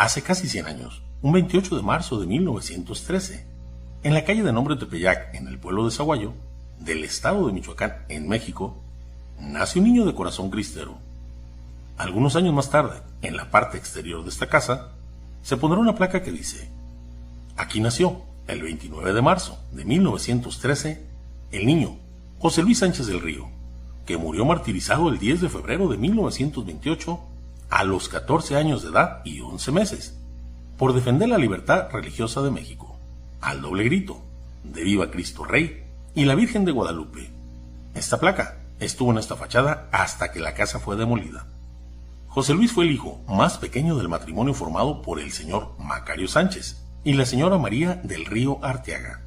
hace casi 100 años, un 28 de marzo de 1913, en la calle de nombre Tepeyac, en el pueblo de Zaguayo, del estado de Michoacán, en México, nace un niño de corazón cristero. Algunos años más tarde, en la parte exterior de esta casa, se pondrá una placa que dice: aquí nació, el 29 de marzo de 1913, el niño José Luis Sánchez del Río, que murió martirizado el 10 de febrero de 1928 a los 14 años de edad y 11 meses, por defender la libertad religiosa de México, al doble grito de Viva Cristo Rey y la Virgen de Guadalupe. Esta placa estuvo en esta fachada hasta que la casa fue demolida. José Luis fue el hijo más pequeño del matrimonio formado por el señor Macario Sánchez y la señora María del Río Arteaga.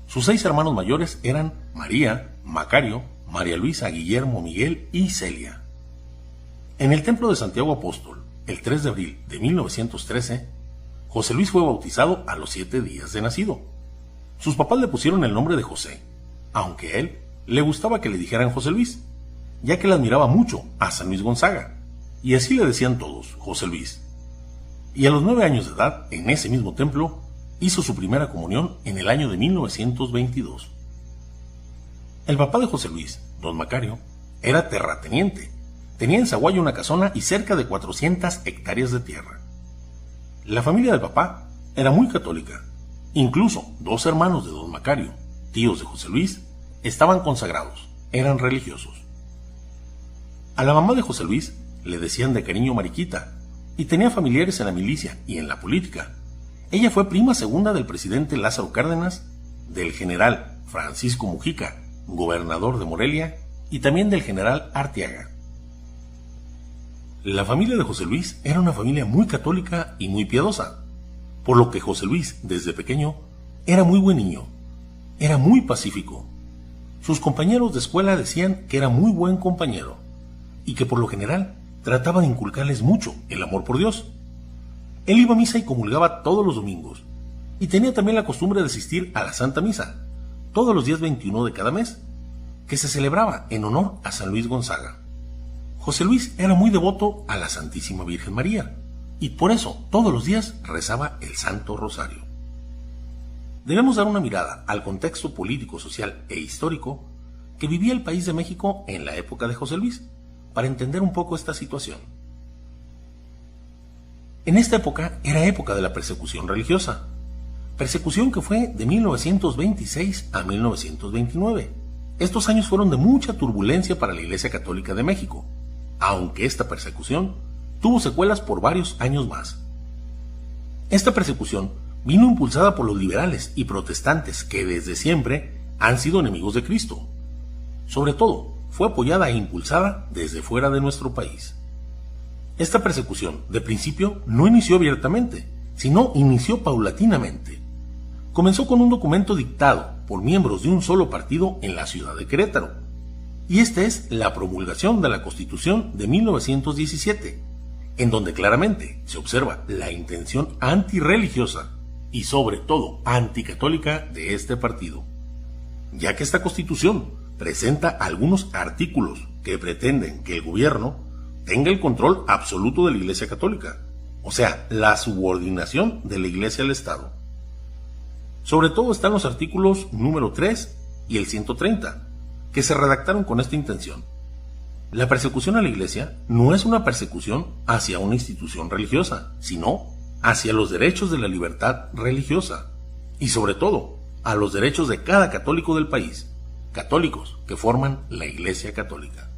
Sus 6 hermanos mayores eran María, Macario, María Luisa, Guillermo, Miguel y Celia. En el templo de Santiago Apóstol, el 3 de abril de 1913, José Luis fue bautizado a los 7 días de nacido. Sus papás le pusieron el nombre de José, aunque a él le gustaba que le dijeran José Luis, ya que le admiraba mucho a San Luis Gonzaga, y así le decían todos, José Luis. Y a los 9 años de edad, en ese mismo templo, hizo su primera comunión en el año de 1922. El papá de José Luis, don Macario, era terrateniente. Tenía en Zaguayo una casona y cerca de 400 hectáreas de tierra. La familia del papá era muy católica. Incluso 2 hermanos de don Macario, tíos de José Luis, estaban consagrados, eran religiosos. A la mamá de José Luis le decían de cariño Mariquita, y tenía familiares en la milicia y en la política. Ella fue prima segunda del presidente Lázaro Cárdenas, del general Francisco Mujica, gobernador de Morelia, y también del general Arteaga. La familia de José Luis era una familia muy católica y muy piadosa, por lo que José Luis, desde pequeño, era muy buen niño, era muy pacífico. Sus compañeros de escuela decían que era muy buen compañero, y que por lo general trataba de inculcarles mucho el amor por Dios. Él iba a misa y comulgaba todos los domingos, y tenía también la costumbre de asistir a la Santa Misa, todos los días 21 de cada mes, que se celebraba en honor a San Luis Gonzaga. José Luis era muy devoto a la Santísima Virgen María, y por eso todos los días rezaba el Santo Rosario. Debemos dar una mirada al contexto político, social e histórico que vivía el país de México en la época de José Luis, para entender un poco esta situación. En esta época era época de la persecución religiosa, persecución que fue de 1926 a 1929. Estos años fueron de mucha turbulencia para la Iglesia Católica de México, aunque esta persecución tuvo secuelas por varios años más. Esta persecución vino impulsada por los liberales y protestantes que desde siempre han sido enemigos de Cristo. Sobre todo, fue apoyada e impulsada desde fuera de nuestro país. Esta persecución, de principio, no inició abiertamente, sino inició paulatinamente. Comenzó con un documento dictado por miembros de un solo partido en la ciudad de Querétaro, y esta es la promulgación de la Constitución de 1917, en donde claramente se observa la intención antirreligiosa y sobre todo anticatólica de este partido, ya que esta Constitución presenta algunos artículos que pretenden que el gobierno tenga el control absoluto de la Iglesia Católica, o sea, la subordinación de la Iglesia al Estado. Sobre todo están los artículos número 3 y el 130, que se redactaron con esta intención. La persecución a la Iglesia no es una persecución hacia una institución religiosa, sino hacia los derechos de la libertad religiosa, y sobre todo a los derechos de cada católico del país, católicos que forman la Iglesia Católica.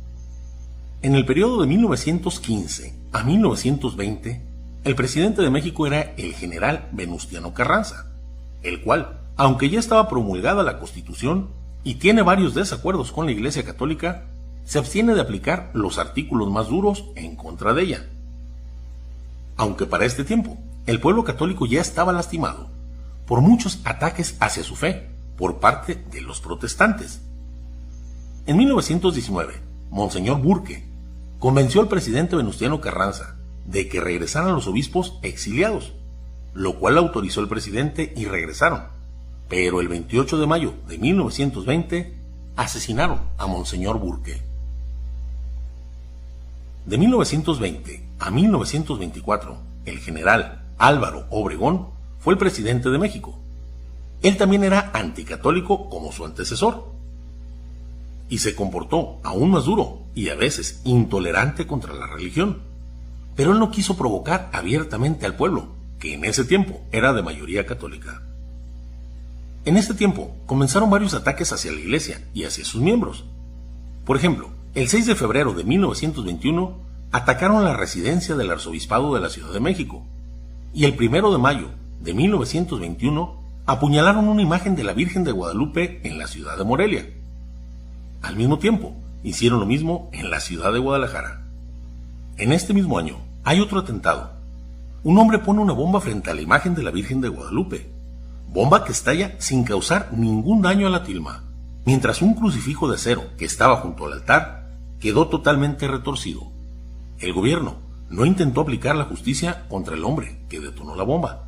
En el periodo de 1915 a 1920, el presidente de México era el general Venustiano Carranza, el cual, aunque ya estaba promulgada la Constitución y tiene varios desacuerdos con la Iglesia Católica, se abstiene de aplicar los artículos más duros en contra de ella. Aunque para este tiempo, el pueblo católico ya estaba lastimado por muchos ataques hacia su fe por parte de los protestantes. En 1919, Monseñor Burke convenció al presidente Venustiano Carranza de que regresaran los obispos exiliados, lo cual autorizó el presidente y regresaron. Pero el 28 de mayo de 1920 asesinaron a Monseñor Burke. De 1920 a 1924, el general Álvaro Obregón, fue el presidente de México. Él también era anticatólico como su antecesor, y se comportó aún más duro y a veces intolerante contra la religión. Pero él no quiso provocar abiertamente al pueblo, que en ese tiempo era de mayoría católica. En este tiempo comenzaron varios ataques hacia la iglesia y hacia sus miembros. Por ejemplo, el 6 de febrero de 1921 atacaron la residencia del arzobispado de la Ciudad de México, y el 1 de mayo de 1921 apuñalaron una imagen de la Virgen de Guadalupe en la ciudad de Morelia. Al mismo tiempo, hicieron lo mismo en la ciudad de Guadalajara. En este mismo año, hay otro atentado. Un hombre pone una bomba frente a la imagen de la Virgen de Guadalupe, bomba que estalla sin causar ningún daño a la tilma, mientras un crucifijo de acero que estaba junto al altar quedó totalmente retorcido. El gobierno no intentó aplicar la justicia contra el hombre que detonó la bomba.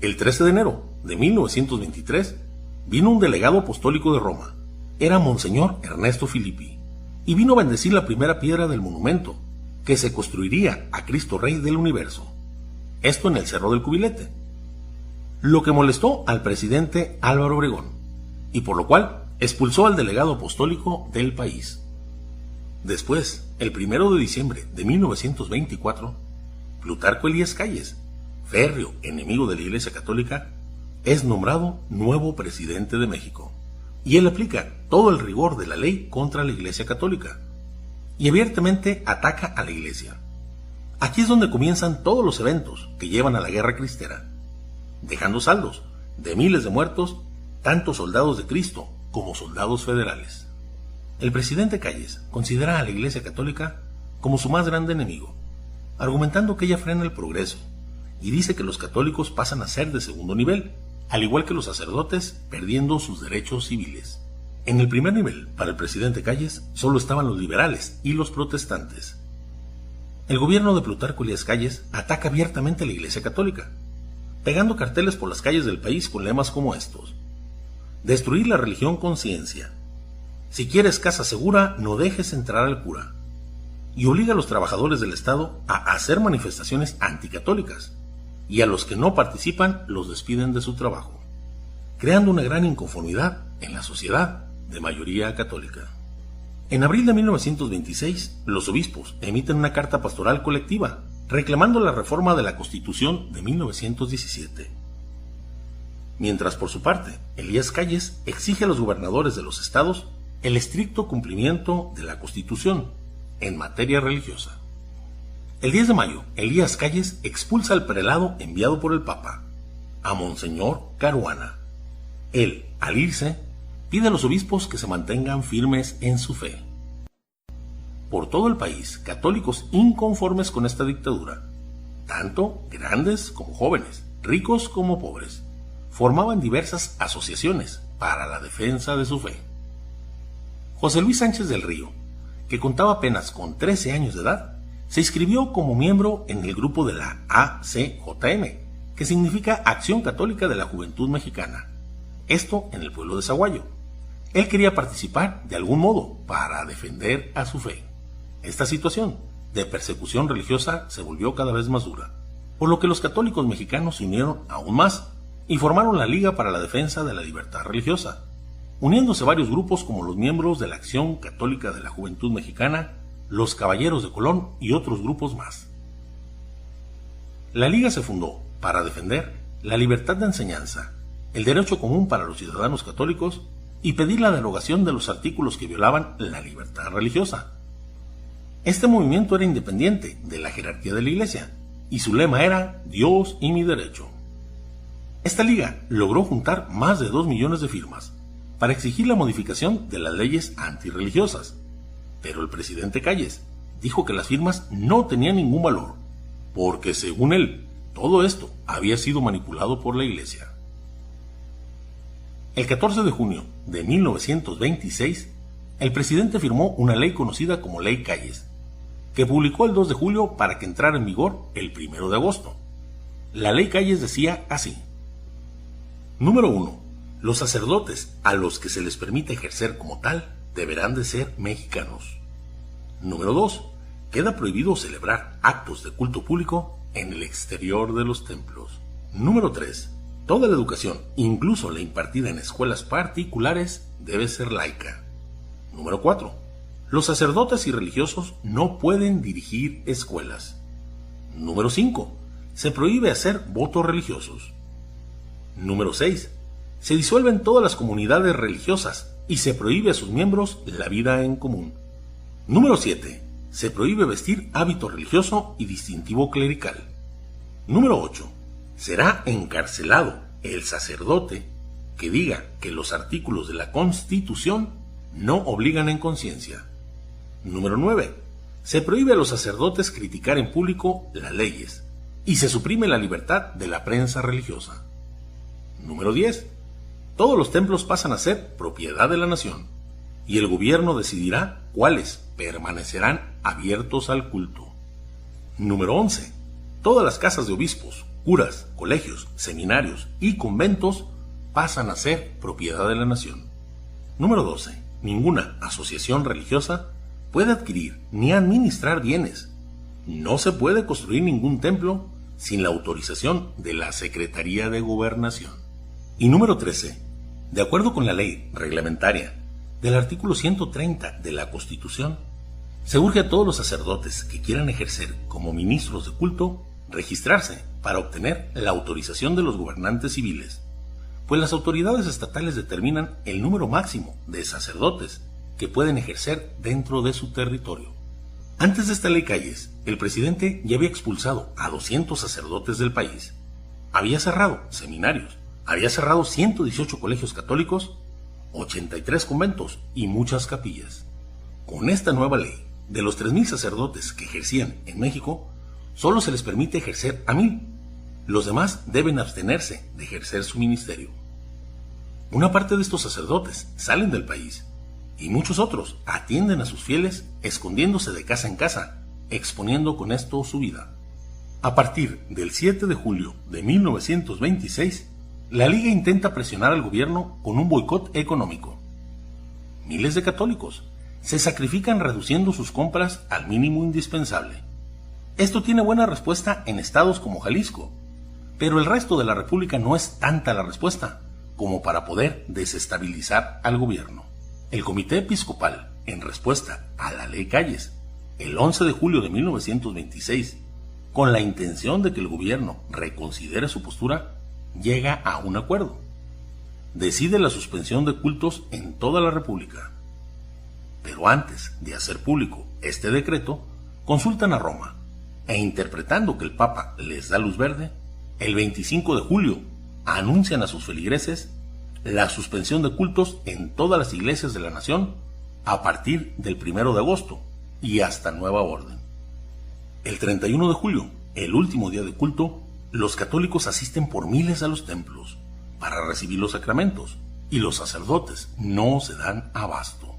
El 13 de enero de 1923 vino un delegado apostólico de Roma, era Monseñor Ernesto Filippi, y vino a bendecir la primera piedra del monumento que se construiría a Cristo Rey del Universo, esto en el Cerro del Cubilete, lo que molestó al presidente Álvaro Obregón, y por lo cual expulsó al delegado apostólico del país. Después, el 1 de diciembre de 1924, Plutarco Elías Calles, férreo enemigo de la Iglesia Católica, es nombrado nuevo presidente de México, y él aplica todo el rigor de la ley contra la Iglesia Católica, y abiertamente ataca a la Iglesia. Aquí es donde comienzan todos los eventos que llevan a la guerra cristera, dejando saldos de miles de muertos, tanto soldados de Cristo como soldados federales. El presidente Calles considera a la Iglesia Católica como su más grande enemigo, argumentando que ella frena el progreso, y dice que los católicos pasan a ser de segundo nivel, al igual que los sacerdotes, perdiendo sus derechos civiles. En el primer nivel, para el presidente Calles, solo estaban los liberales y los protestantes. El gobierno de Plutarco Elías Calles ataca abiertamente a la Iglesia Católica, pegando carteles por las calles del país con lemas como estos: destruir la religión con ciencia, si quieres casa segura, no dejes entrar al cura, y obliga a los trabajadores del Estado a hacer manifestaciones anticatólicas, y a los que no participan los despiden de su trabajo, creando una gran inconformidad en la sociedad de mayoría católica. En abril de 1926, los obispos emiten una carta pastoral colectiva reclamando la reforma de la Constitución de 1917. Mientras, por su parte, Elías Calles exige a los gobernadores de los estados el estricto cumplimiento de la Constitución en materia religiosa. El 10 de mayo, Elías Calles expulsa al prelado enviado por el Papa, a Monseñor Caruana. Él, al irse, pide a los obispos que se mantengan firmes en su fe. Por todo el país, católicos inconformes con esta dictadura, tanto grandes como jóvenes, ricos como pobres, formaban diversas asociaciones para la defensa de su fe. José Luis Sánchez del Río, que contaba apenas con 13 años de edad, se inscribió como miembro en el grupo de la ACJM, que significa Acción Católica de la Juventud Mexicana, esto en el pueblo de Zaguayo. Él quería participar de algún modo para defender a su fe. Esta situación de persecución religiosa se volvió cada vez más dura, por lo que los católicos mexicanos se unieron aún más y formaron la Liga para la Defensa de la Libertad Religiosa, uniéndose varios grupos como los miembros de la Acción Católica de la Juventud Mexicana, los Caballeros de Colón y otros grupos más. La Liga se fundó para defender la libertad de enseñanza, el derecho común para los ciudadanos católicos y pedir la derogación de los artículos que violaban la libertad religiosa. Este movimiento era independiente de la jerarquía de la Iglesia y su lema era Dios y mi derecho. Esta liga logró juntar más de 2 millones de firmas para exigir la modificación de las leyes antirreligiosas, pero el presidente Calles dijo que las firmas no tenían ningún valor, porque según él, todo esto había sido manipulado por la Iglesia. El 14 de junio de 1926, el presidente firmó una ley conocida como Ley Calles, que publicó el 2 de julio para que entrara en vigor el 1 de agosto. La Ley Calles decía así: Número 1. Los sacerdotes a los que se les permite ejercer como tal deberán de ser mexicanos. Número 2. Queda prohibido celebrar actos de culto público en el exterior de los templos. Número 3. Toda la educación, incluso la impartida en escuelas particulares, debe ser laica. Número 4. Los sacerdotes y religiosos no pueden dirigir escuelas. Número 5. Se prohíbe hacer votos religiosos. Número 6. Se disuelven todas las comunidades religiosas y se prohíbe a sus miembros la vida en común. Número 7. Se prohíbe vestir hábito religioso y distintivo clerical. Número 8. Será encarcelado el sacerdote que diga que los artículos de la Constitución no obligan en conciencia. Número 9. Se prohíbe a los sacerdotes criticar en público las leyes y se suprime la libertad de la prensa religiosa. Número 10. Todos los templos pasan a ser propiedad de la nación y el gobierno decidirá cuáles permanecerán abiertos al culto. Número 11. Todas las casas de obispos, curas, colegios, seminarios y conventos pasan a ser propiedad de la nación. Número 12. Ninguna asociación religiosa puede adquirir ni administrar bienes. No se puede construir ningún templo sin la autorización de la Secretaría de Gobernación. Y número 13. De acuerdo con la ley reglamentaria del artículo 130 de la Constitución, se urge a todos los sacerdotes que quieran ejercer como ministros de culto registrarse para obtener la autorización de los gobernantes civiles, pues las autoridades estatales determinan el número máximo de sacerdotes que pueden ejercer dentro de su territorio. Antes de esta ley Calles, el presidente ya había expulsado a 200 sacerdotes del país, había cerrado seminarios, había cerrado 118 colegios católicos, 83 conventos y muchas capillas. Con esta nueva ley, de los 3,000 sacerdotes que ejercían en México, solo se les permite ejercer a 1,000. Los demás deben abstenerse de ejercer su ministerio. Una parte de estos sacerdotes salen del país y muchos otros atienden a sus fieles escondiéndose de casa en casa, exponiendo con esto su vida. A partir del 7 de julio de 1926, la Liga intenta presionar al gobierno con un boicot económico. Miles de católicos se sacrifican reduciendo sus compras al mínimo indispensable. Esto tiene buena respuesta en estados como Jalisco, pero el resto de la República no es tanta la respuesta como para poder desestabilizar al gobierno. El Comité Episcopal, en respuesta a la Ley Calles, el 11 de julio de 1926, con la intención de que el gobierno reconsidere su postura, llega a un acuerdo. Decide la suspensión de cultos en toda la República. Pero antes de hacer público este decreto, consultan a Roma, e interpretando que el Papa les da luz verde, el 25 de julio anuncian a sus feligreses la suspensión de cultos en todas las iglesias de la nación a partir del 1 de agosto y hasta nueva orden. El 31 de julio, el último día de culto, los católicos asisten por miles a los templos para recibir los sacramentos y los sacerdotes no se dan abasto.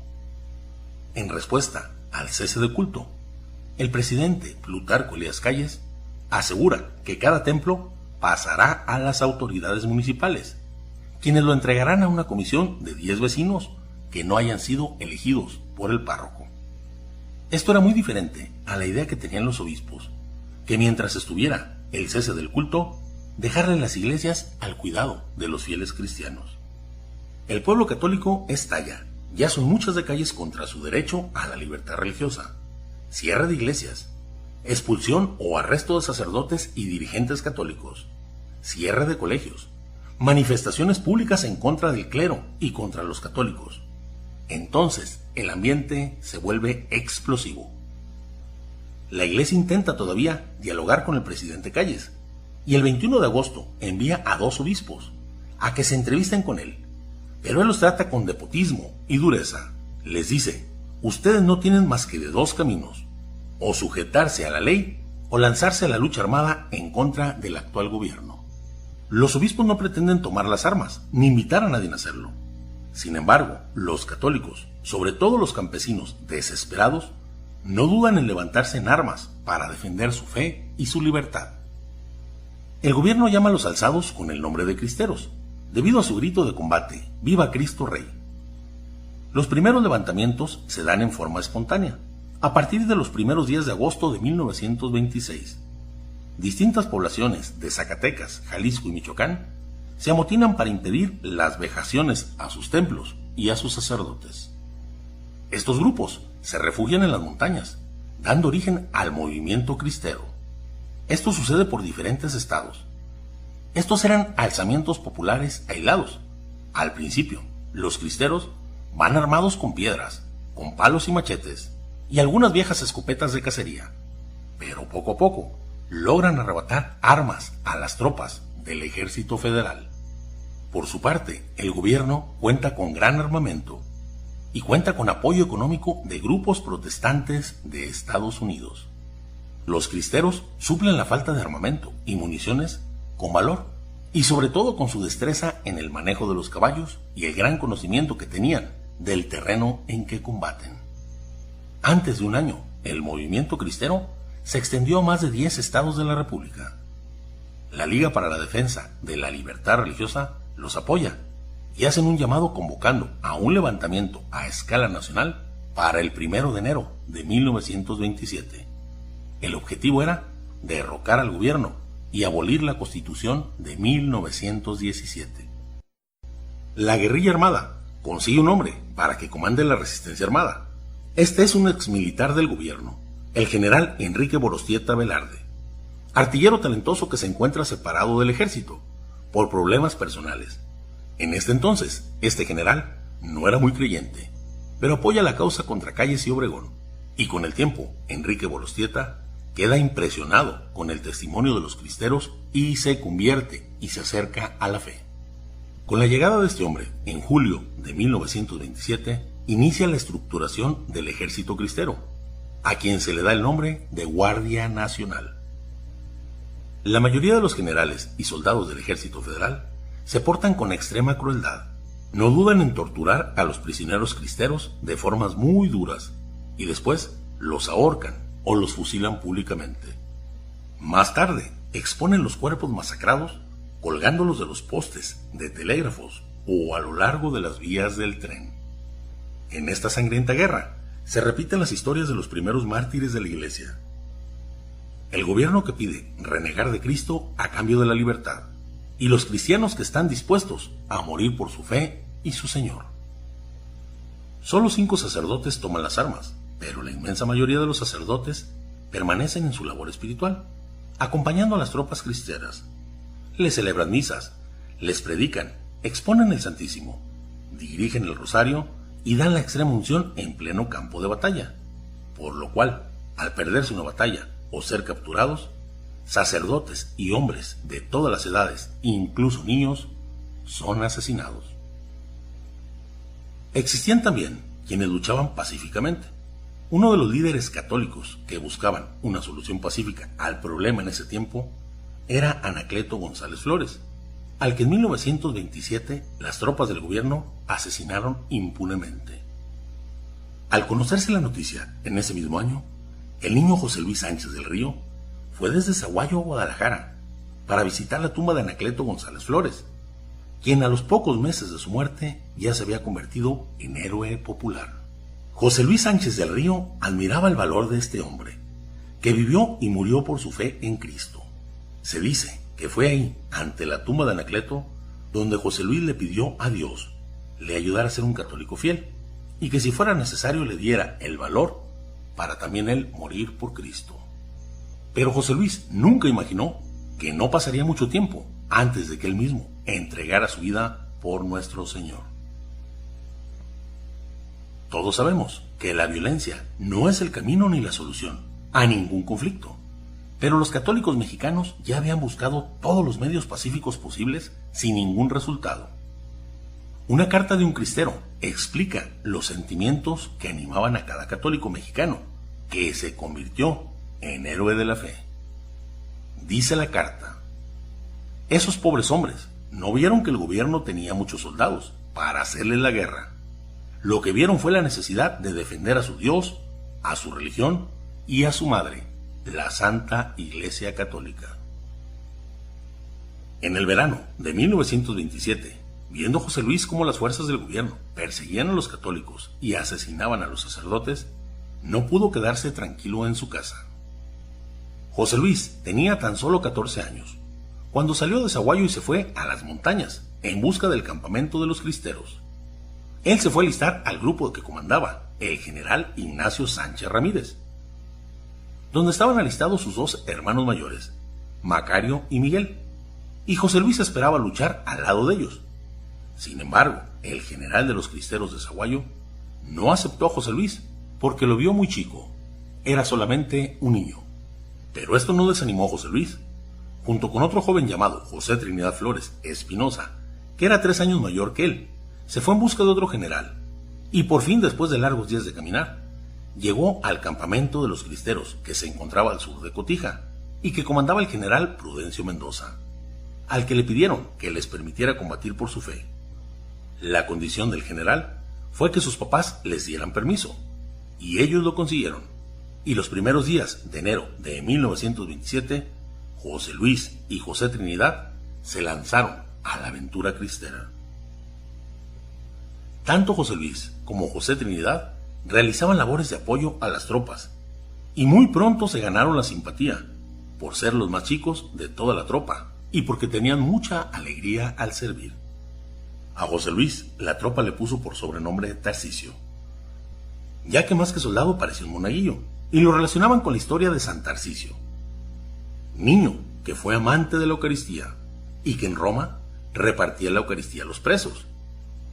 En respuesta al cese de culto, el presidente Plutarco Elías Calles asegura que cada templo pasará a las autoridades municipales, quienes lo entregarán a una comisión de 10 vecinos que no hayan sido elegidos por el párroco. Esto era muy diferente a la idea que tenían los obispos, que mientras estuviera el cese del culto, dejarle las iglesias al cuidado de los fieles cristianos. El pueblo católico estalla, ya son muchas de Calles contra su derecho a la libertad religiosa, cierre de iglesias, expulsión o arresto de sacerdotes y dirigentes católicos, cierre de colegios, manifestaciones públicas en contra del clero y contra los católicos. Entonces, el ambiente se vuelve explosivo. La iglesia intenta todavía dialogar con el presidente Calles, y el 21 de agosto envía a 2 obispos a que se entrevisten con él, pero él los trata con despotismo y dureza. Les dice: ustedes no tienen más que de 2 caminos, o sujetarse a la ley o lanzarse a la lucha armada en contra del actual gobierno. Los obispos no pretenden tomar las armas, ni invitar a nadie a hacerlo. Sin embargo, los católicos, sobre todo los campesinos desesperados, no dudan en levantarse en armas para defender su fe y su libertad. El gobierno llama a los alzados con el nombre de cristeros, debido a su grito de combate: ¡Viva Cristo Rey! Los primeros levantamientos se dan en forma espontánea, a partir de los primeros días de agosto de 1926. distintas poblaciones de Zacatecas, Jalisco y Michoacán se amotinan para impedir las vejaciones a sus templos y a sus sacerdotes. Estos grupos se refugian en las montañas, dando origen al movimiento cristero. Esto sucede por diferentes estados. Estos eran alzamientos populares aislados. Al principio, los cristeros van armados con piedras, con palos y machetes, y algunas viejas escopetas de cacería, pero poco a poco logran arrebatar armas a las tropas del Ejército Federal. Por su parte, el gobierno cuenta con gran armamento y cuenta con apoyo económico de grupos protestantes de Estados Unidos. Los cristeros suplen la falta de armamento y municiones con valor y sobre todo con su destreza en el manejo de los caballos y el gran conocimiento que tenían del terreno en que combaten. Antes de un año, el movimiento cristero se extendió a más de 10 estados de la República. La Liga para la Defensa de la Libertad Religiosa los apoya y hacen un llamado convocando a un levantamiento a escala nacional para el 1 de enero de 1927. El objetivo era derrocar al gobierno y abolir la Constitución de 1917. La guerrilla armada consigue un hombre para que comande la resistencia armada. Este es un exmilitar del gobierno, el general Enrique Borostieta Velarde, artillero talentoso que se encuentra separado del ejército por problemas personales. En este entonces, este general no era muy creyente, pero apoya la causa contra Calles y Obregón, y con el tiempo, Enrique Borostieta queda impresionado con el testimonio de los cristeros y se convierte y se acerca a la fe. Con la llegada de este hombre, en julio de 1927, inicia la estructuración del ejército cristero, a quien se le da el nombre de Guardia Nacional. La mayoría de los generales y soldados del ejército federal se portan con extrema crueldad. No dudan en torturar a los prisioneros cristeros de formas muy duras y después los ahorcan o los fusilan públicamente. Más tarde, exponen los cuerpos masacrados colgándolos de los postes de telégrafos o a lo largo de las vías del tren. En esta sangrienta guerra se repiten las historias de los primeros mártires de la Iglesia. El gobierno que pide renegar de Cristo a cambio de la libertad, y los cristianos que están dispuestos a morir por su fe y su Señor. Solo 5 sacerdotes toman las armas, pero la inmensa mayoría de los sacerdotes permanecen en su labor espiritual, acompañando a las tropas cristianas. Les celebran misas, les predican, exponen el Santísimo, dirigen el rosario y dan la extrema unción en pleno campo de batalla, por lo cual, al perderse una batalla o ser capturados, sacerdotes y hombres de todas las edades, incluso niños, son asesinados. Existían también quienes luchaban pacíficamente. Uno de los líderes católicos que buscaban una solución pacífica al problema en ese tiempo era Anacleto González Flores, al que en 1927 las tropas del gobierno asesinaron impunemente. Al conocerse la noticia en ese mismo año, el niño José Luis Sánchez del Río fue desde Zaguayo a Guadalajara para visitar la tumba de Anacleto González Flores, quien a los pocos meses de su muerte ya se había convertido en héroe popular. José Luis Sánchez del Río admiraba el valor de este hombre, que vivió y murió por su fe en Cristo. Se dice que fue ahí, ante la tumba de Anacleto, donde José Luis le pidió a Dios le ayudara a ser un católico fiel, y que si fuera necesario le diera el valor para también él morir por Cristo. Pero José Luis nunca imaginó que no pasaría mucho tiempo antes de que él mismo entregara su vida por nuestro Señor. Todos sabemos que la violencia no es el camino ni la solución a ningún conflicto, pero los católicos mexicanos ya habían buscado todos los medios pacíficos posibles sin ningún resultado. Una carta de un cristero explica los sentimientos que animaban a cada católico mexicano, que se convirtió en héroe de la fe. Dice la carta: esos pobres hombres no vieron que el gobierno tenía muchos soldados para hacerles la guerra. Lo que vieron fue la necesidad de defender a su Dios, a su religión y a su madre, la Santa Iglesia Católica. En el verano de 1927, viendo José Luis cómo las fuerzas del gobierno perseguían a los católicos y asesinaban a los sacerdotes, no pudo quedarse tranquilo en su casa. José Luis tenía tan solo 14 años, cuando salió de Zaguayo y se fue a las montañas, en busca del campamento de los cristeros. Él se fue a alistar al grupo que comandaba el general Ignacio Sánchez Ramírez, donde estaban alistados sus dos hermanos mayores, Macario y Miguel, y José Luis esperaba luchar al lado de ellos. Sin embargo, el general de los cristeros de Zaguayo no aceptó a José Luis porque lo vio muy chico. Era solamente un niño. Pero esto no desanimó a José Luis. Junto con otro joven llamado José Trinidad Flores Espinosa, que era 3 años mayor que él, se fue en busca de otro general, y por fin, después de largos días de caminar, llegó al campamento de los cristeros, que se encontraba al sur de Cotija, y que comandaba el general Prudencio Mendoza, al que le pidieron que les permitiera combatir por su fe. La condición del general fue que sus papás les dieran permiso, y ellos lo consiguieron, y los primeros días de enero de 1927, José Luis y José Trinidad se lanzaron a la aventura cristera. Tanto José Luis como José Trinidad realizaban labores de apoyo a las tropas, y muy pronto se ganaron la simpatía, por ser los más chicos de toda la tropa, y porque tenían mucha alegría al servir. A José Luis la tropa le puso por sobrenombre Tarcisio, ya que más que soldado parecía un monaguillo, y lo relacionaban con la historia de San Tarcisio, niño que fue amante de la Eucaristía, y que en Roma repartía la Eucaristía a los presos,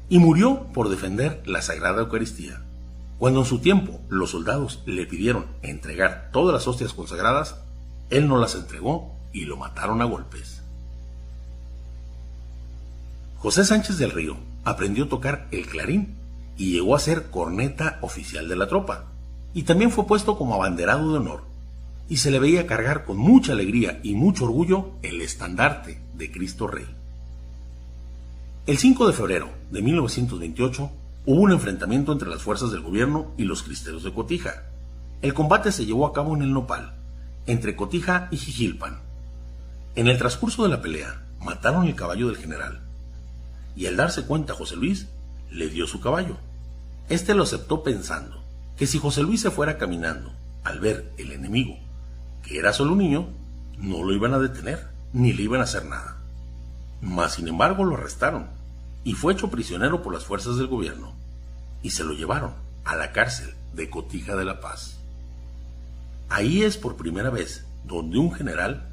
y murió por defender la Sagrada Eucaristía. Cuando en su tiempo los soldados le pidieron entregar todas las hostias consagradas, él no las entregó y lo mataron a golpes. José Sánchez del Río aprendió a tocar el clarín y llegó a ser corneta oficial de la tropa, y también fue puesto como abanderado de honor, y se le veía cargar con mucha alegría y mucho orgullo el estandarte de Cristo Rey. El 5 de febrero de 1928 hubo un enfrentamiento entre las fuerzas del gobierno y los cristeros de Cotija. El combate se llevó a cabo en el Nopal, entre Cotija y Jijilpan. En el transcurso de la pelea, mataron el caballo del general, y al darse cuenta José Luis, le dio su caballo. Este lo aceptó pensando que si José Luis se fuera caminando al ver el enemigo, que era solo un niño, no lo iban a detener, ni le iban a hacer nada. Mas sin embargo lo arrestaron, y fue hecho prisionero por las fuerzas del gobierno, y se lo llevaron a la cárcel de Cotija de la Paz. Ahí es por primera vez donde un general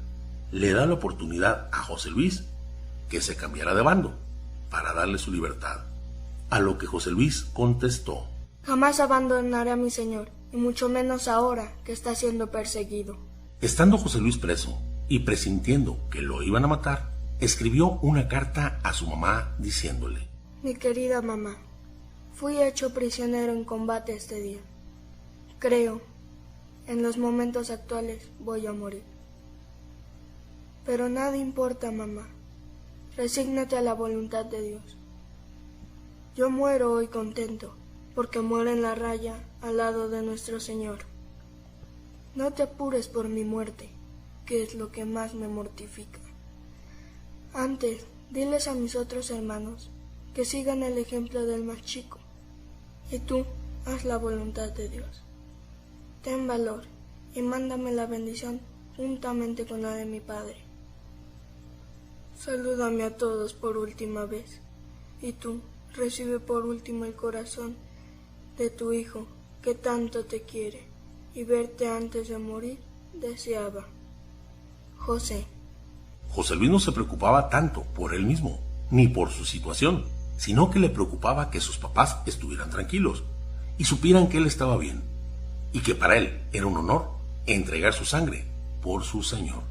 le da la oportunidad a José Luis que se cambiara de bando para darle su libertad, a lo que José Luis contestó: jamás abandonaré a mi señor, y mucho menos ahora que está siendo perseguido. Estando José Luis preso y presintiendo que lo iban a matar, escribió una carta a su mamá diciéndole: mi querida mamá, fui hecho prisionero en combate este día. Creo, en los momentos actuales voy a morir. Pero nada importa, mamá. Resígnate a la voluntad de Dios. Yo muero hoy contento, porque muero en la raya al lado de nuestro Señor. No te apures por mi muerte, que es lo que más me mortifica. Antes, diles a mis otros hermanos que sigan el ejemplo del más chico, y tú haz la voluntad de Dios. Ten valor y mándame la bendición juntamente con la de mi padre. Salúdame a todos por última vez, y tú recibe por último el corazón de tu hijo que tanto te quiere, y verte antes de morir deseaba. José. José Luis no se preocupaba tanto por él mismo, ni por su situación, sino que le preocupaba que sus papás estuvieran tranquilos y supieran que él estaba bien, y que para él era un honor entregar su sangre por su Señor.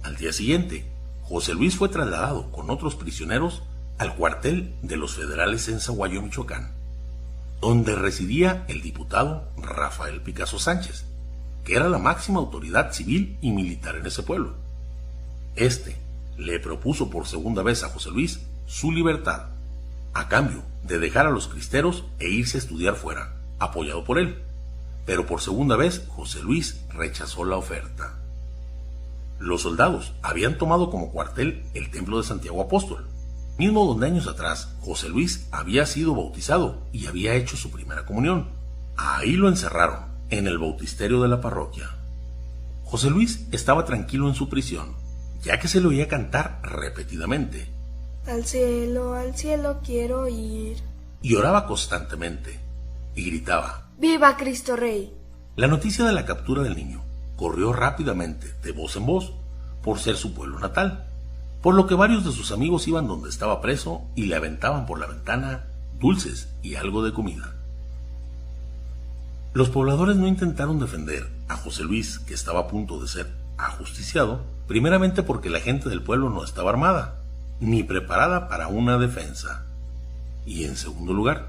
Al día siguiente, José Luis fue trasladado con otros prisioneros al cuartel de los federales en Zaguayo, Michoacán, donde residía el diputado Rafael Picasso Sánchez, que era la máxima autoridad civil y militar en ese pueblo. Este le propuso por segunda vez a José Luis su libertad, a cambio de dejar a los cristeros e irse a estudiar fuera, apoyado por él. Pero por segunda vez José Luis rechazó la oferta. Los soldados habían tomado como cuartel el templo de Santiago Apóstol, mismo donde años atrás José Luis había sido bautizado y había hecho su primera comunión. Ahí lo encerraron, en el bautisterio de la parroquia. José Luis estaba tranquilo en su prisión, ya que se le oía cantar repetidamente. Al cielo quiero ir. Y oraba constantemente, y gritaba: ¡Viva Cristo Rey! La noticia de la captura del niño corrió rápidamente, de voz en voz, por ser su pueblo natal, por lo que varios de sus amigos iban donde estaba preso y le aventaban por la ventana dulces y algo de comida. Los pobladores no intentaron defender a José Luis, que estaba a punto de ser ajusticiado, primeramente porque la gente del pueblo no estaba armada, ni preparada para una defensa. Y en segundo lugar,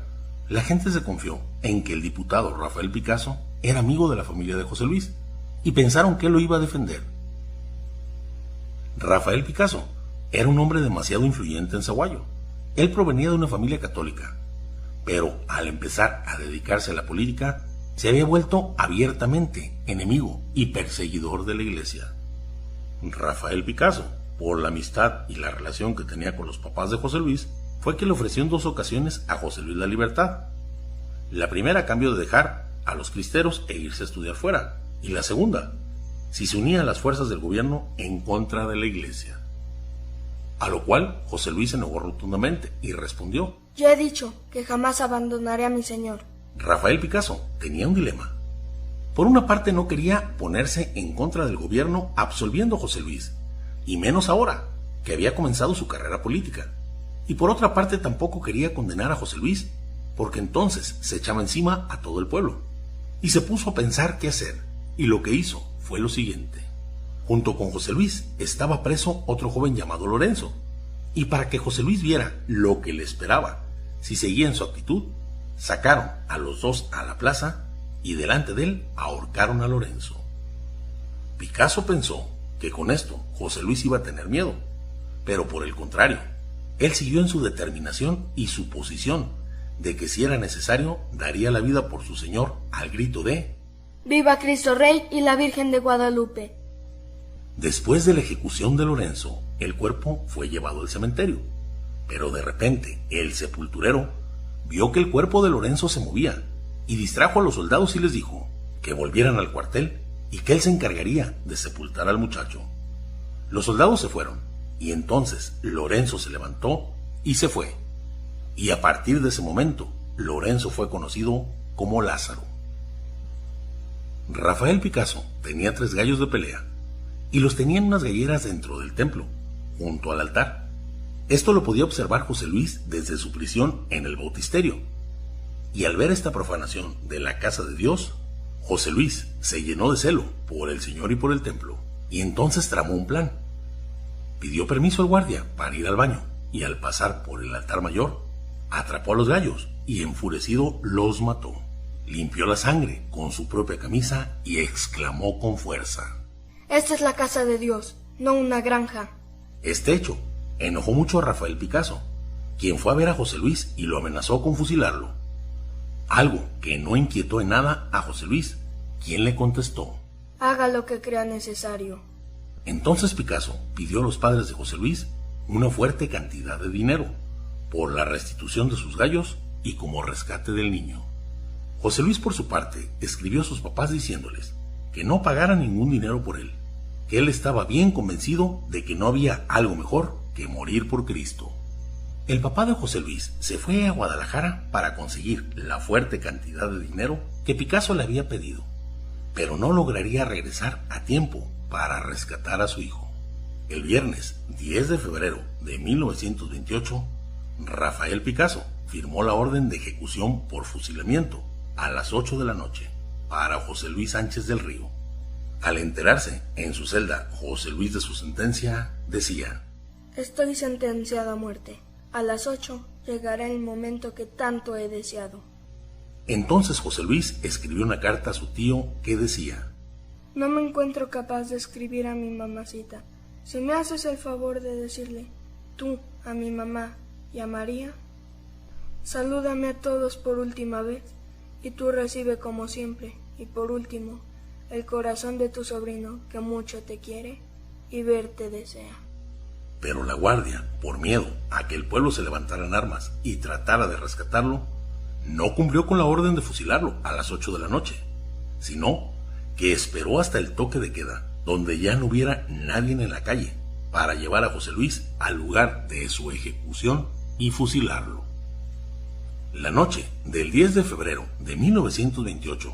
la gente se confió en que el diputado Rafael Picasso era amigo de la familia de José Luis, y pensaron que él lo iba a defender. Rafael Picasso era un hombre demasiado influyente en Sahuayo. Él provenía de una familia católica, pero al empezar a dedicarse a la política, se había vuelto abiertamente enemigo y perseguidor de la iglesia. Rafael Picasso, por la amistad y la relación que tenía con los papás de José Luis, fue que le ofreció en 2 ocasiones a José Luis la libertad. La primera a cambio de dejar a los cristeros e irse a estudiar fuera, y la segunda, si se unía a las fuerzas del gobierno en contra de la iglesia. A lo cual José Luis se negó rotundamente y respondió: Yo he dicho que jamás abandonaré a mi señor. Rafael Picasso tenía un dilema. Por una parte, no quería ponerse en contra del gobierno absolviendo a José Luis, y menos ahora, que había comenzado su carrera política. Y por otra parte, tampoco quería condenar a José Luis, porque entonces se echaba encima a todo el pueblo. Y se puso a pensar qué hacer, y lo que hizo fue lo siguiente. Junto con José Luis estaba preso otro joven llamado Lorenzo, y para que José Luis viera lo que le esperaba si seguía en su actitud, sacaron a los 2 a la plaza y delante de él ahorcaron a Lorenzo. Picasso pensó que con esto José Luis iba a tener miedo, pero por el contrario, él siguió en su determinación y su posición de que si era necesario daría la vida por su señor al grito de ¡Viva Cristo Rey y la Virgen de Guadalupe! Después de la ejecución de Lorenzo, el cuerpo fue llevado al cementerio, pero de repente el sepulturero vio que el cuerpo de Lorenzo se movía y distrajo a los soldados y les dijo que volvieran al cuartel y que él se encargaría de sepultar al muchacho. Los soldados se fueron y entonces Lorenzo se levantó y se fue. Y a partir de ese momento, Lorenzo fue conocido como Lázaro. Rafael Picasso tenía 3 gallos de pelea y los tenía en unas galleras dentro del templo, junto al altar. Esto lo podía observar José Luis desde su prisión en el bautisterio. Y al ver esta profanación de la casa de Dios, José Luis se llenó de celo por el Señor y por el templo, y entonces tramó un plan. Pidió permiso al guardia para ir al baño, y al pasar por el altar mayor, atrapó a los gallos y enfurecido los mató. Limpió la sangre con su propia camisa y exclamó con fuerza: Esta es la casa de Dios, no una granja. Este hecho enojó mucho a Rafael Picasso, quien fue a ver a José Luis y lo amenazó con fusilarlo. Algo que no inquietó en nada a José Luis, quien le contestó: Haga lo que crea necesario. Entonces Picasso pidió a los padres de José Luis una fuerte cantidad de dinero por la restitución de sus gallos y como rescate del niño. José Luis, por su parte, escribió a sus papás diciéndoles que no pagaran ningún dinero por él, que él estaba bien convencido de que no había algo mejor que morir por Cristo. El papá de José Luis se fue a Guadalajara para conseguir la fuerte cantidad de dinero que Picasso le había pedido, pero no lograría regresar a tiempo para rescatar a su hijo. El viernes 10 de febrero de 1928, Rafael Picasso firmó la orden de ejecución por fusilamiento a las 8 de la noche para José Luis Sánchez del Río. Al enterarse en su celda José Luis de su sentencia, decía: Estoy sentenciado a muerte. A las 8 llegará el momento que tanto he deseado. Entonces José Luis escribió una carta a su tío que decía: No me encuentro capaz de escribir a mi mamacita. Si me haces el favor de decirle tú a mi mamá y a María, salúdame a todos por última vez, y tú recibe como siempre, y por último, el corazón de tu sobrino que mucho te quiere y verte desea. Pero la guardia, por miedo a que el pueblo se levantara en armas y tratara de rescatarlo, no cumplió con la orden de fusilarlo a las 8 de la noche, sino que esperó hasta el toque de queda donde ya no hubiera nadie en la calle, para llevar a José Luis al lugar de su ejecución y fusilarlo. La noche del 10 de febrero de 1928,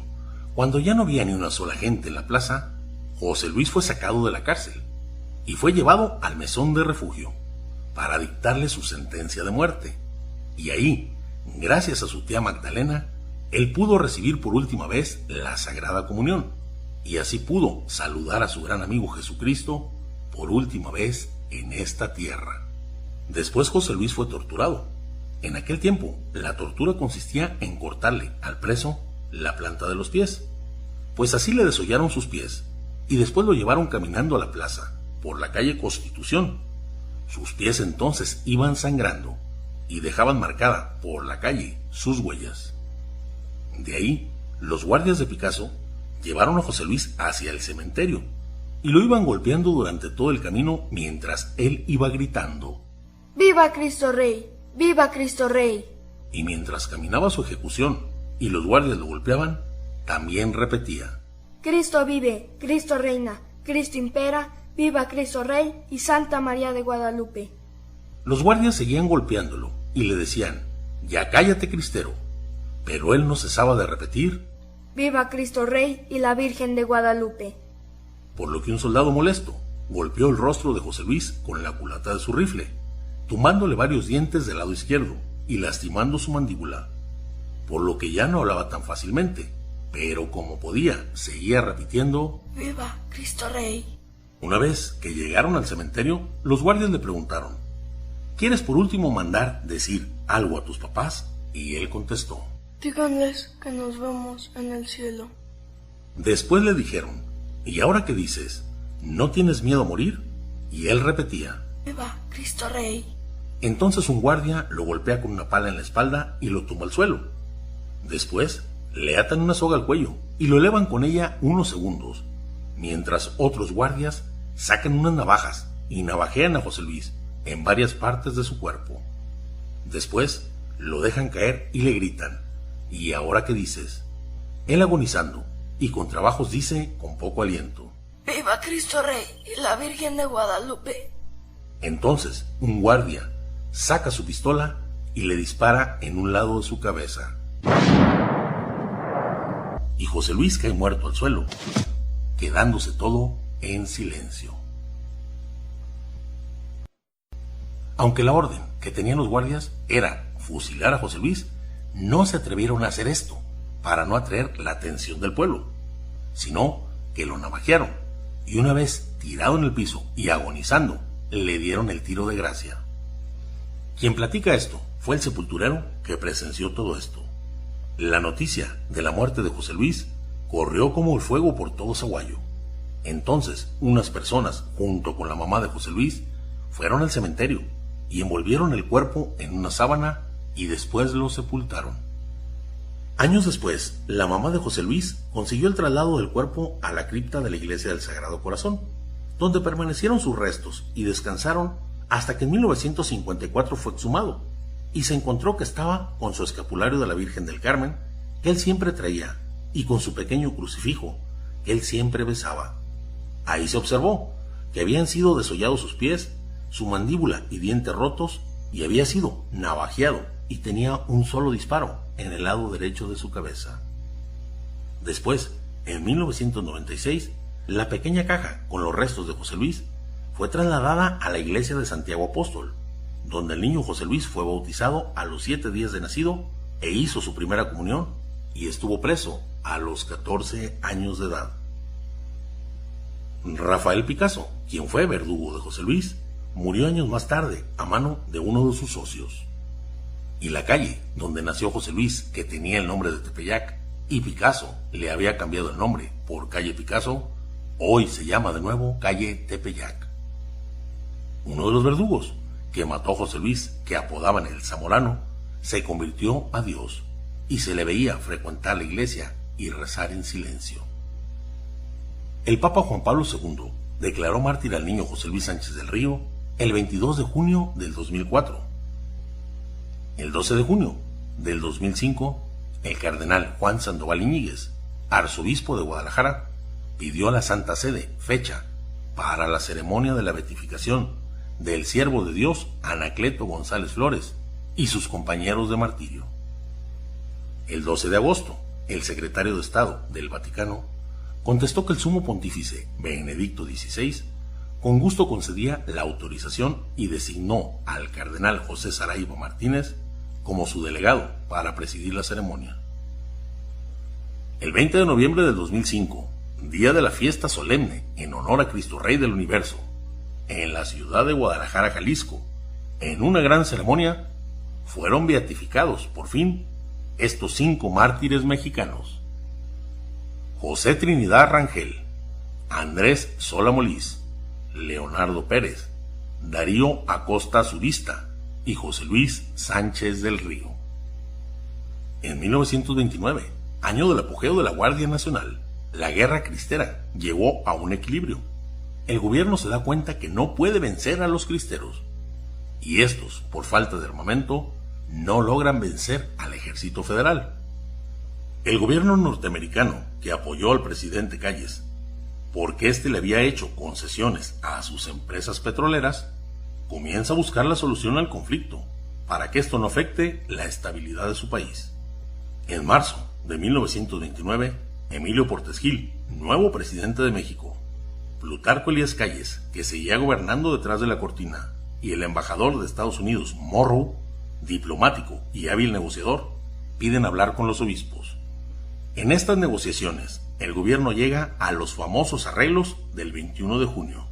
cuando ya no había ni una sola gente en la plaza, José Luis fue sacado de la cárcel y fue llevado al mesón de refugio para dictarle su sentencia de muerte. Y ahí, gracias a su tía Magdalena, él pudo recibir por última vez la Sagrada Comunión, y así pudo saludar a su gran amigo Jesucristo por última vez en esta tierra. Después José Luis fue torturado. En aquel tiempo, la tortura consistía en cortarle al preso la planta de los pies, pues así le desollaron sus pies, y después lo llevaron caminando a la plaza, por la calle Constitución. Sus pies entonces iban sangrando, y dejaban marcada por la calle sus huellas. De ahí, los guardias de Picasso llevaron a José Luis hacia el cementerio, y lo iban golpeando durante todo el camino mientras él iba gritando: ¡Viva Cristo Rey! ¡Viva Cristo Rey! Y mientras caminaba su ejecución y los guardias lo golpeaban, también repetía: Cristo vive, Cristo reina, Cristo impera, viva Cristo Rey y Santa María de Guadalupe. Los guardias seguían golpeándolo y le decían: ya cállate, cristero. Pero él no cesaba de repetir: viva Cristo Rey y la Virgen de Guadalupe. Por lo que un soldado molesto golpeó el rostro de José Luis con la culata de su rifle, tumbándole varios dientes del lado izquierdo y lastimando su mandíbula, por lo que ya no hablaba tan fácilmente, pero como podía, seguía repitiendo: ¡Viva Cristo Rey! Una vez que llegaron al cementerio, los guardias le preguntaron: ¿quieres por último mandar decir algo a tus papás? Y él contestó: díganles que nos vemos en el cielo. Después le dijeron: ¿y ahora qué dices? ¿No tienes miedo a morir? Y él repetía: ¡Viva Cristo Rey! Entonces un guardia lo golpea con una pala en la espalda y lo tumba al suelo. Después le atan una soga al cuello y lo elevan con ella unos segundos, mientras otros guardias sacan unas navajas y navajean a José Luis en varias partes de su cuerpo. Después lo dejan caer y le gritan: ¿y ahora qué dices? Él, agonizando y con trabajos, dice con poco aliento: ¡Viva Cristo Rey y la Virgen de Guadalupe! Entonces un guardia saca su pistola y le dispara en un lado de su cabeza. Y José Luis cae muerto al suelo, quedándose todo en silencio. Aunque la orden que tenían los guardias era fusilar a José Luis, no se atrevieron a hacer esto para no atraer la atención del pueblo, sino que lo navajearon, y una vez tirado en el piso y agonizando, le dieron el tiro de gracia. Quien platica esto fue el sepulturero que presenció todo esto. La noticia de la muerte de José Luis corrió como el fuego por todo Zaguayo. Entonces, unas personas, junto con la mamá de José Luis, fueron al cementerio y envolvieron el cuerpo en una sábana y después lo sepultaron. Años después, la mamá de José Luis consiguió el traslado del cuerpo a la cripta de la iglesia del Sagrado Corazón, donde permanecieron sus restos y descansaron hasta que en 1954 fue exhumado y se encontró que estaba con su escapulario de la Virgen del Carmen, que él siempre traía, y con su pequeño crucifijo, que él siempre besaba. Ahí se observó que habían sido desollados sus pies, su mandíbula y dientes rotos, y había sido navajeado y tenía un solo disparo en el lado derecho de su cabeza. Después, en 1996, la pequeña caja con los restos de José Luis fue trasladada a la iglesia de Santiago Apóstol, donde el niño José Luis fue bautizado a los 7 días de nacido e hizo su primera comunión, y estuvo preso a los 14 años de edad. Rafael Picasso, quien fue verdugo de José Luis, murió años más tarde a mano de uno de sus socios. Y la calle donde nació José Luis, que tenía el nombre de Tepeyac, y Picasso le había cambiado el nombre por calle Picasso, hoy se llama de nuevo calle Tepeyac. Uno de los verdugos que mató a José Luis, que apodaban el Zamorano, se convirtió a Dios y se le veía frecuentar la iglesia y rezar en silencio. El Papa Juan Pablo II declaró mártir al niño José Luis Sánchez del Río el 22 de junio del 2004. El 12 de junio del 2005, el cardenal Juan Sandoval Iñiguez, arzobispo de Guadalajara, pidió a la Santa Sede fecha para la ceremonia de la beatificación del siervo de Dios Anacleto González Flores y sus compañeros de martirio. El 12 de agosto, el secretario de Estado del Vaticano contestó que el sumo pontífice Benedicto XVI con gusto concedía la autorización y designó al cardenal José Saraiva Martínez como su delegado para presidir la ceremonia. El 20 de noviembre del 2005, día de la fiesta solemne en honor a Cristo Rey del Universo, en la ciudad de Guadalajara, Jalisco, en una gran ceremonia, fueron beatificados, por fin, estos 5 mártires mexicanos: José Trinidad Rangel, Andrés Sola Molís, Leonardo Pérez, Darío Acosta Zurista y José Luis Sánchez del Río. En 1929, año del apogeo de la Guardia Nacional, la guerra cristera llegó a un equilibrio. El gobierno se da cuenta que no puede vencer a los cristeros, y estos, por falta de armamento, no logran vencer al ejército federal. El gobierno norteamericano, que apoyó al presidente Calles, porque éste le había hecho concesiones a sus empresas petroleras, comienza a buscar la solución al conflicto, para que esto no afecte la estabilidad de su país. En marzo de 1929, Emilio Portes Gil, nuevo presidente de México, Plutarco Elías Calles, que seguía gobernando detrás de la cortina, y el embajador de Estados Unidos, Morrow, diplomático y hábil negociador, piden hablar con los obispos. En estas negociaciones, el gobierno llega a los famosos arreglos del 21 de junio,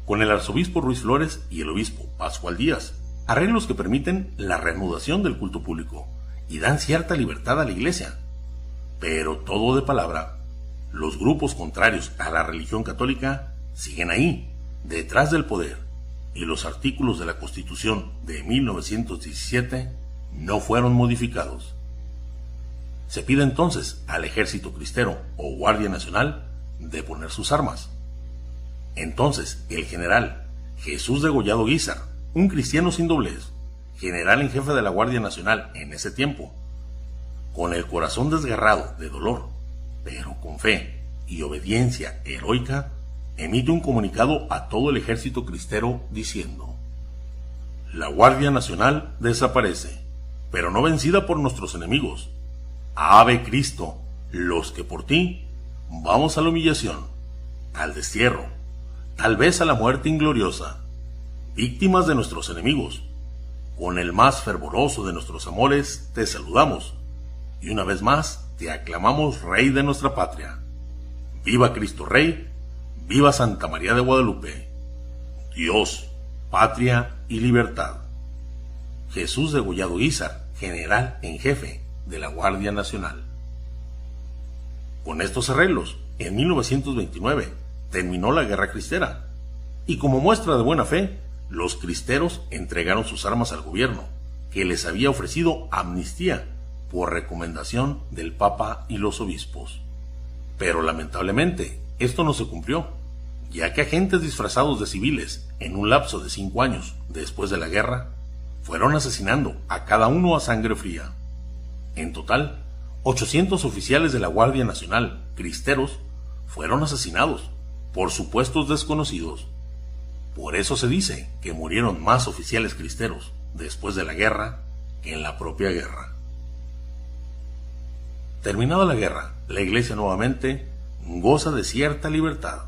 con el arzobispo Ruiz Flores y el obispo Pascual Díaz, arreglos que permiten la reanudación del culto público y dan cierta libertad a la iglesia. Pero todo de palabra, los grupos contrarios a la religión católica siguen ahí, detrás del poder, y los artículos de la Constitución de 1917 no fueron modificados. Se pide entonces al Ejército Cristero o Guardia Nacional deponer sus armas. Entonces el general Jesús Degollado Guízar, un cristiano sin doblez, general en jefe de la Guardia Nacional en ese tiempo, con el corazón desgarrado de dolor, pero con fe y obediencia heroica, emite un comunicado a todo el ejército cristero diciendo: la Guardia Nacional desaparece, pero no vencida por nuestros enemigos. Ave Cristo, los que por ti vamos a la humillación, al destierro, tal vez a la muerte ingloriosa, víctimas de nuestros enemigos. Con el más fervoroso de nuestros amores te saludamos, y una vez más te aclamamos Rey de nuestra patria. Viva Cristo Rey, viva Santa María de Guadalupe. Dios, patria y libertad. Jesús Degollado Guízar, general en jefe de la Guardia Nacional. Con estos arreglos, en 1929, terminó la guerra cristera, y como muestra de buena fe, los cristeros entregaron sus armas al gobierno, que les había ofrecido amnistía por recomendación del Papa y los obispos. Pero lamentablemente, esto no se cumplió, ya que agentes disfrazados de civiles, en un lapso de 5 años después de la guerra, fueron asesinando a cada uno a sangre fría. En total, 800 oficiales de la Guardia Nacional, cristeros, fueron asesinados por supuestos desconocidos. Por eso se dice que murieron más oficiales cristeros después de la guerra que en la propia guerra. Terminada la guerra, la iglesia nuevamente goza de cierta libertad.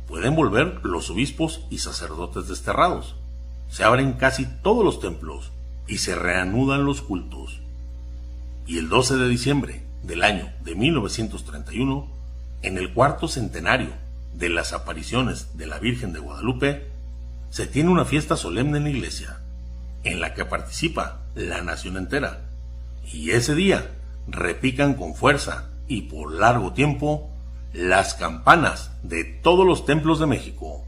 Pueden volver los obispos y sacerdotes desterrados. Se abren casi todos los templos y se reanudan los cultos. Y el 12 de diciembre del año de 1931, en el 4º centenario de las apariciones de la Virgen de Guadalupe, se tiene una fiesta solemne en la iglesia, en la que participa la nación entera, y ese día repican con fuerza y por largo tiempo las campanas de todos los templos de México,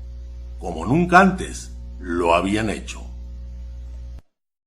como nunca antes lo habían hecho.